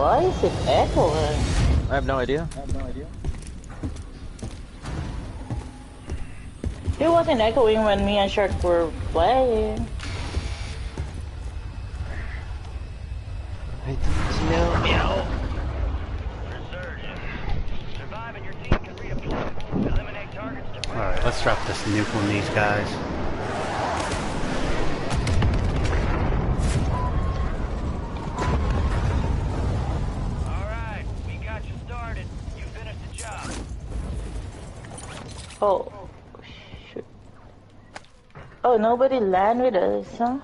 Why is it echoing? I have no idea. It wasn't echoing when me and Shark were playing. I don't know. Meow. Alright, let's drop this nuke on these guys. Alright, we got you started. You finished the job. Oh, shoot. Oh, nobody land with us, huh?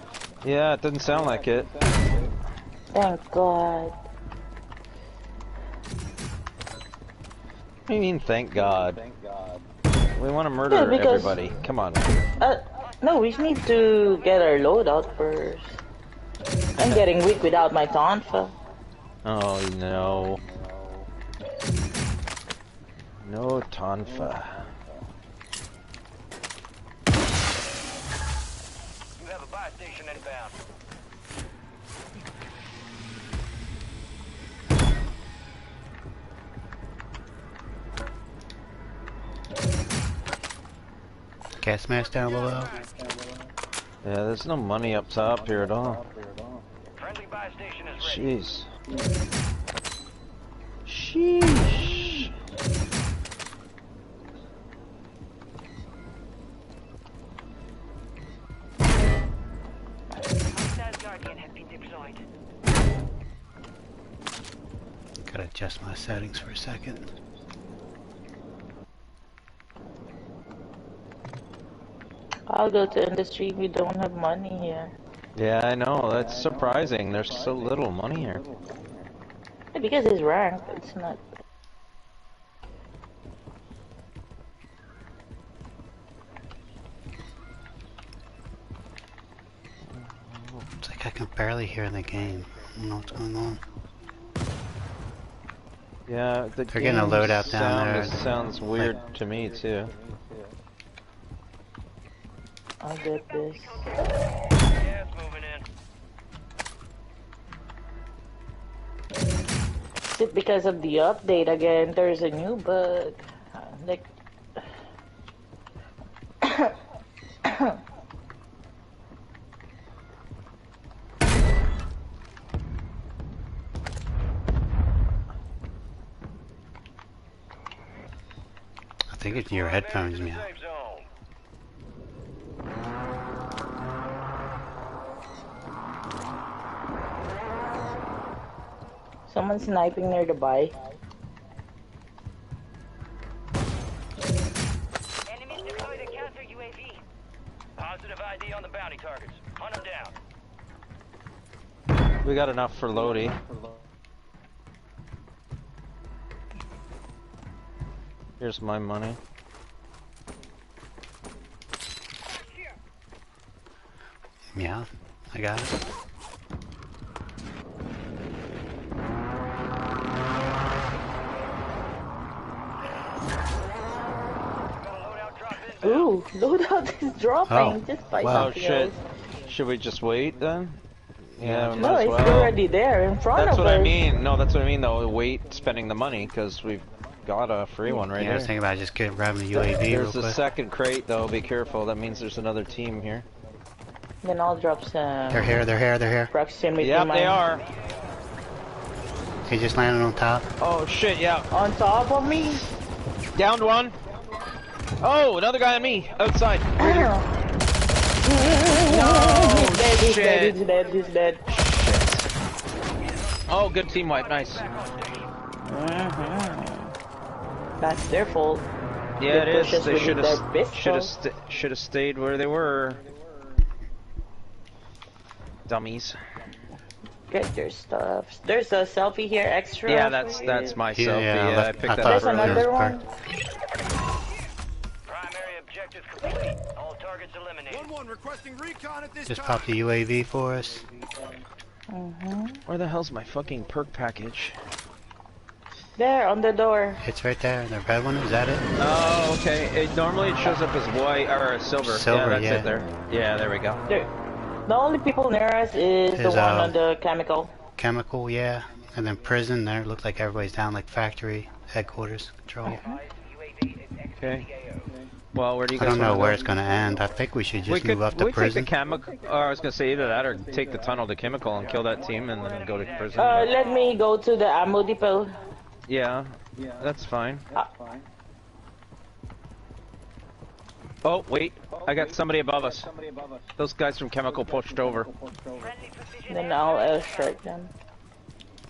Yeah, it doesn't sound like it. Thank God. What do you mean, thank God? We want to murder everybody. Come on. No, we need to get our loadout first. I'm getting weak without my Tonfa. Oh no. No Tonfa. You have a buy station inbound. Gas mask down below. Yeah, there's no money up top here at all. Friendly buy station is ready. Jeez. Sheesh. Guardian has been deployed. Gotta adjust my settings for a second. I'll go to industry. We don't have money here. Yeah, I know. That's surprising. There's so little money here. Yeah, because it's ranked. It's not. It's like I can barely hear the game. I don't know what's going on. Yeah, the They're getting a loadout down there. Sounds weird to me too. I'll get this. Gas moving in. Is it because of the update again? There's a new bug. Like. I think it's your headphones, Meow. Safe zone. Someone's sniping near the buy. Enemies deployed a counter UAV. Positive ID on the bounty targets. Hunt them down. We got enough for Lodi. Here's my money. Meow. I got it. Ooh, loadout is dropping Oh, just by wow. Oh something shit. else. Should we just wait then? Yeah, we No, might as it's well. already there in front That's of what us. I mean. No, that's what I mean though. Wait spending the money because we've got a free one right Yeah, I was here. thinking about just grabbing the UAV real There's the quick. second crate though. Be careful. That means there's another team here. Then I'll drop some They're here, they're here, they're here. proximity Yep, mine. they are. He just landed on top. Oh shit, yeah. On top of me? Downed one. Oh, another guy on me. Outside. He's dead, he's shit. dead, he's dead, he's dead. Oh, good team wipe. Nice. That's their fault. Yeah, They it is. pushed us They with should their have pistol. should have stayed where they were. Dummies. Get your stuff. There's a selfie here extra. Yeah, for that's you. my Yeah, selfie. yeah, Yeah, I picked that thought up There's earlier. another one. Primary objective complete. All targets eliminated. 1-1 requesting recon at this Just time. popped the UAV for us. Where the hell's my fucking perk package? There, on the door. It's right there, the red one, is that it? Oh, okay. Normally it shows up as white or silver. Silver, yeah, that's yeah. it there. Yeah, there we go. There. The only people near us is the Is, one on the chemical. Chemical, yeah. And then prison there, it looked like everybody's down, like factory, headquarters, control. Okay. Well, where do you I guys don't want know to where go? it's gonna end. I think we should just We move up to take the prison. chemical. Or I was gonna say either that or take the tunnel to chemical and kill that team and then go to prison. Let me go to the ammo depot. Yeah, that's fine. Uh, Oh wait, I got somebody above us. Those guys from chemical pushed over. then I'll airstrike them.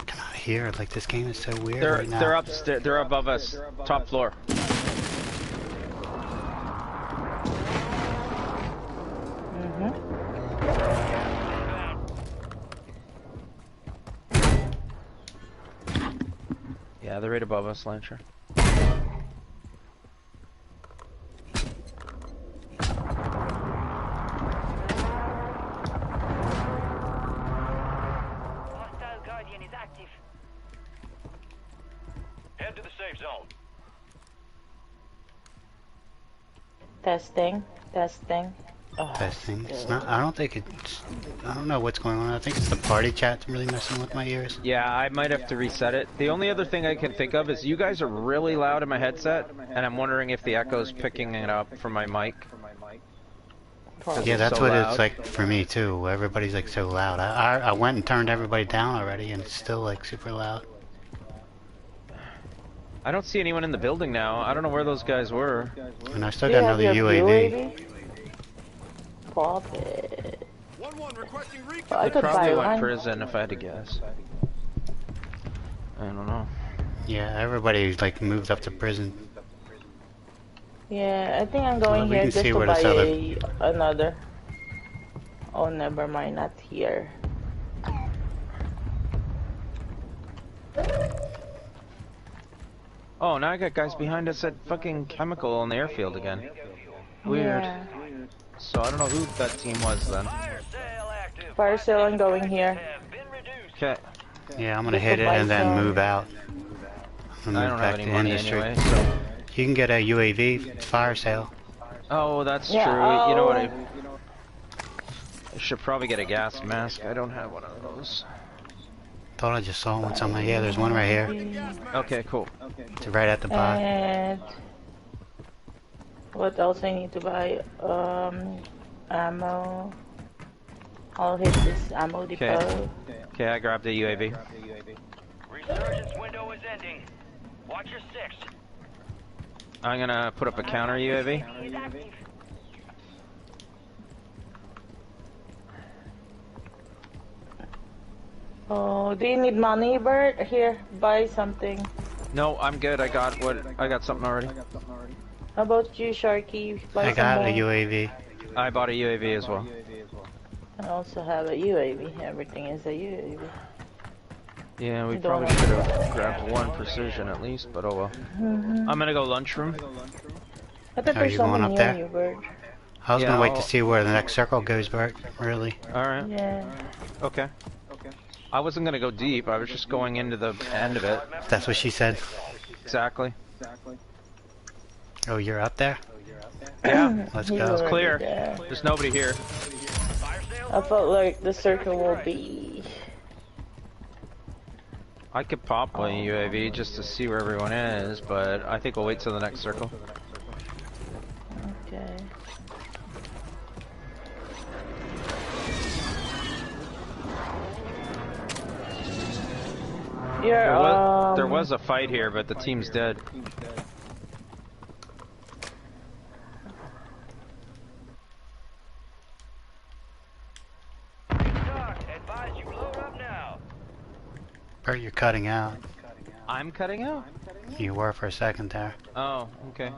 I cannot hear. Like this game is so weird They're right now. they're upstairs. They're above us, top floor. Yeah, they're right above us, Lancher. Hostile Guardian is active. Head to the safe zone. Testing, testing. Oh, Testing. It's not. I don't think it's. I don't know what's going on. I think it's the party chat really messing with my ears. Yeah, I might have to reset it. The only other thing I can think of is you guys are really loud in my headset, and I'm wondering if the echo's picking it up from my mic. Yeah, that's so what loud. it's like for me too. Everybody's like so loud. I went and turned everybody down already, and it's still like super loud. I don't see anyone in the building now. I don't know where those guys were. And I still do you got have another your UAV. Pop it. 1-1 requesting recon. Well, I They could probably buy went one. prison if I had to guess. I don't know. Yeah, everybody like moved up to prison. Yeah, I think I'm going we here can just see to where buy this another. Oh, never mind, not here. Oh, now I got guys behind us at fucking chemical on the airfield again. Weird. Yeah. So I don't know who that team was then. Fire sale active. Fire sale, I'm going here. Have been reduced. Okay. Yeah, I'm gonna Just hit to it buy and then some. move out. I'm gonna I move don't back have any to money industry. anyway, so. You can get a UAV fire sale. Oh, that's Yeah, true. You know what? oh. I should probably get a gas mask. I don't have one of those. Thought I just saw one somewhere. Yeah, there's one right here. Okay, cool. It's right at the bar. And what else I need to buy? Ammo. I'll hit this ammo depot. Okay, I grabbed a UAV. Resurgence window is ending. Watch your six. I'm gonna put up a counter UAV. Is active. Oh, do you need money, Bert? Here, buy something. No, I'm good. I got something already. How about you, Sharky? Buy I some got more. a UAV. I bought a UAV as well. I also have a UAV. Everything is a UAV. Yeah, we You probably don't should have- have grabbed one precision at least, but oh well. I'm gonna go lunchroom. I thought Are there's you going someone up near there? you, Bert. I was Yeah, gonna wait I'll- to see where the next circle goes, Bert. Really. Alright. Yeah. Okay. I wasn't gonna go deep, I was just going into the end of it. That's what she said. Exactly. Oh, you're up there? Yeah. Let's He's go. already Clear. there. There's nobody here. Fire sale. I felt like the circle will be. I could pop a UAV just to see where everyone is, but I think we'll wait till the next circle. Okay. You're, There was a fight here, but the team's dead. Doc, advise you load up now. Bert, you're cutting out. I'm cutting out? You were for a second there. Oh, okay.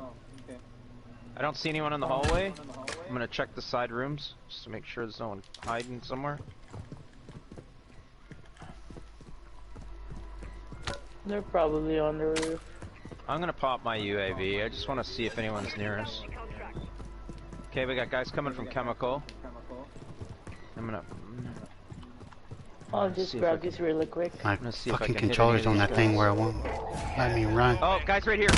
I don't see anyone in the hallway. I'm gonna check the side rooms, just to make sure there's no one hiding somewhere. They're probably on the roof. I'm gonna pop my UAV. I just want to see if anyone's near us. Okay, we got guys coming from chemical. I'm gonna. I'll just see if grab I can- this really quick. My gonna see if I fucking can hit controller's any on of that these thing guys. where it won't let me run. Oh, guys, right here.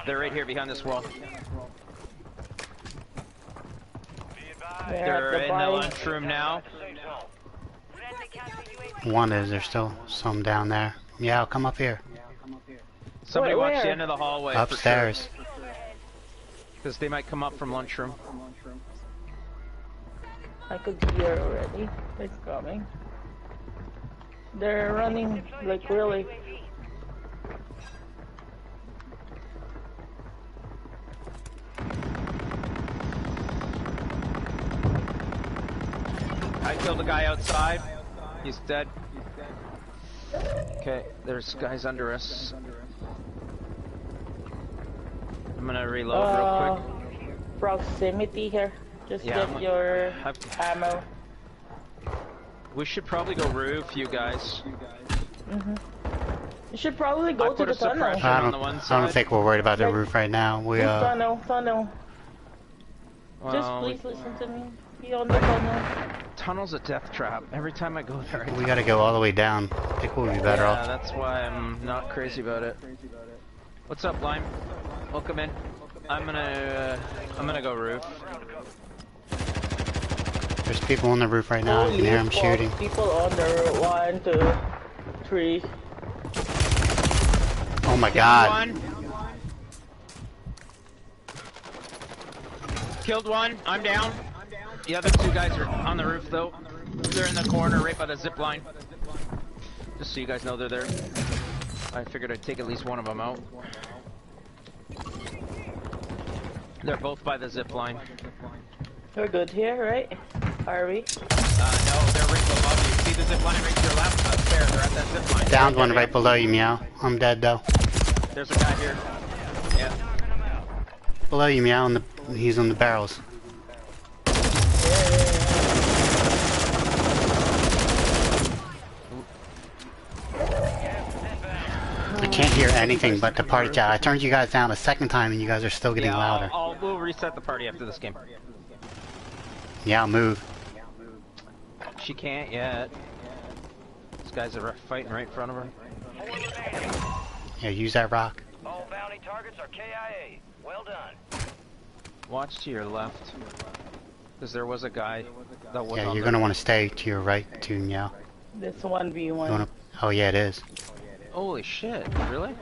They're right here behind this wall. Be advised. They're They're at the in the bar. lunchroom now. Safe zone. Friendly One is, there's still some down there. Meow, come up here. Somebody watch Where? the end of the hallway. Upstairs. Because they might come up from lunchroom. I could hear already. It's coming. They're running like really. I killed the guy outside. He's dead. Okay, there's guys under us. I'm gonna reload real quick. Proximity here. Just Yeah, get your I've- ammo. We should probably go roof, you guys. You should probably go I to put the a tunnel. suppressor. I on don't, the one I don't side. think we're worried about the roof right now. We, Tunnel. Just Well, please listen to me. Be on the tunnel. tunnel's a death trap. Every time I go there, we gotta go all the way down. I think we'll be better yeah, off. that's why I'm not crazy about it. What's up, Lime? Welcome in. I'm gonna go roof. There's people on the roof right now. You can hear them Holy shooting. fuck, people on the road. 1, 2, 3. Oh my Down god. one. Killed one. I'm down. The other two guys are on the roof though. They're in the corner right by the zip line. Just so you guys know they're there. I figured I'd take at least one of them out. They're both by the zip line. We're good here, right? Are we? No, they're right above you. See the zip line right to your left? Up there, they're at that zip line. Downed one right below you, Meow. I'm dead though. There's a guy here. Yeah. Below you, Meow. He's on the barrels. I can't hear anything but the party chat. I turned you guys down a second time and you guys are still getting Yeah, louder. we'll reset the party after this game. Yeah, move. She can't yet. These guys are fighting right in front of her. Yeah, use that rock. All bounty targets are KIA. Well done. Watch to your left. Because there was a guy that was Yeah, on you're the... gonna want to stay to your right too, Meow. This 1v1. You wanna... Oh yeah, it is. Holy shit, really?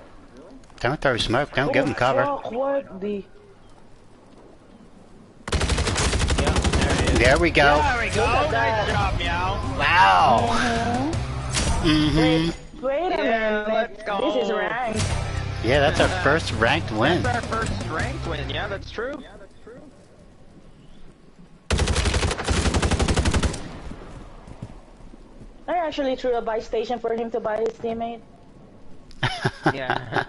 Don't throw smoke. Don't give them cover. Fuck, what the... Yeah, there it is. There we go. There we go. Nice job, Meow. Wow. Wait a Yeah, minute. let's go. This is ranked. Yeah, that's our first ranked win. That's our first ranked win. Yeah, that's true. I actually threw a buy station for him to buy his teammate. Yeah.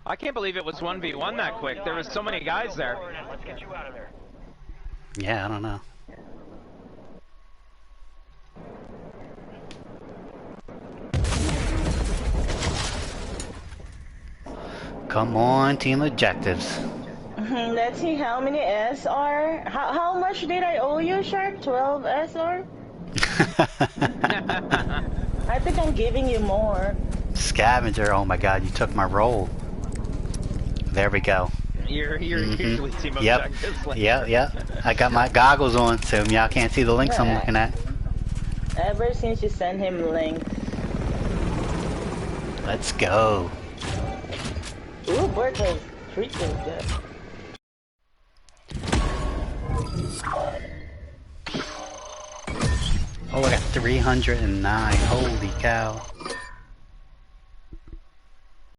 I can't believe it was 1v1 that quick. There was so many guys there. Let's get you out of there. Yeah, I don't know. Come on, team objectives. Let's see how many SR. How much did I owe you, Shark? 12 SR? I think I'm giving you more. Scavenger, oh my god, you took my role. There we go. You're usually team Yep, objectives. Like yep. I got my goggles on, so y'all can't see the links I'm looking at. Ever since you sent him links. Let's go. Ooh, Bert has 3 kills there. Oh, I got 309. Holy cow.